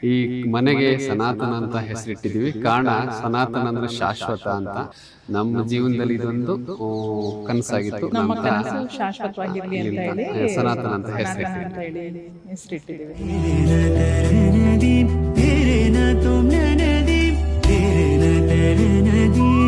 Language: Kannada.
ಈ ಮನೆಗೆ ಸನಾತನ ಅಂತ ಹೆಸರಿಟ್ಟಿದೀವಿ. ಕಾರಣ ಸನಾತನ ಅಂದ್ರೆ ಶಾಶ್ವತ ಅಂತ. ನಮ್ಮ ಜೀವನದಲ್ಲಿ ಇದೊಂದು ಕನಸಾಗಿತ್ತು. ನಮ್ಮ ನಮ್ಮ ಕನಸು ಶಾಶ್ವತವಾಗಿರ್ಲಿ ಅಂತ ಹೇಳಿ ಸನಾತನ ಅಂತ ಸನಾತನ ಅಂತ ಹೆಸರಿಟ್ಟಿದ್ವಿ. ಹೇಳಿ ಹೆಸರಿಟ್ಟಿದ್ದೀವಿ. तेरे न तुम नदी तेरे न तेरे नदी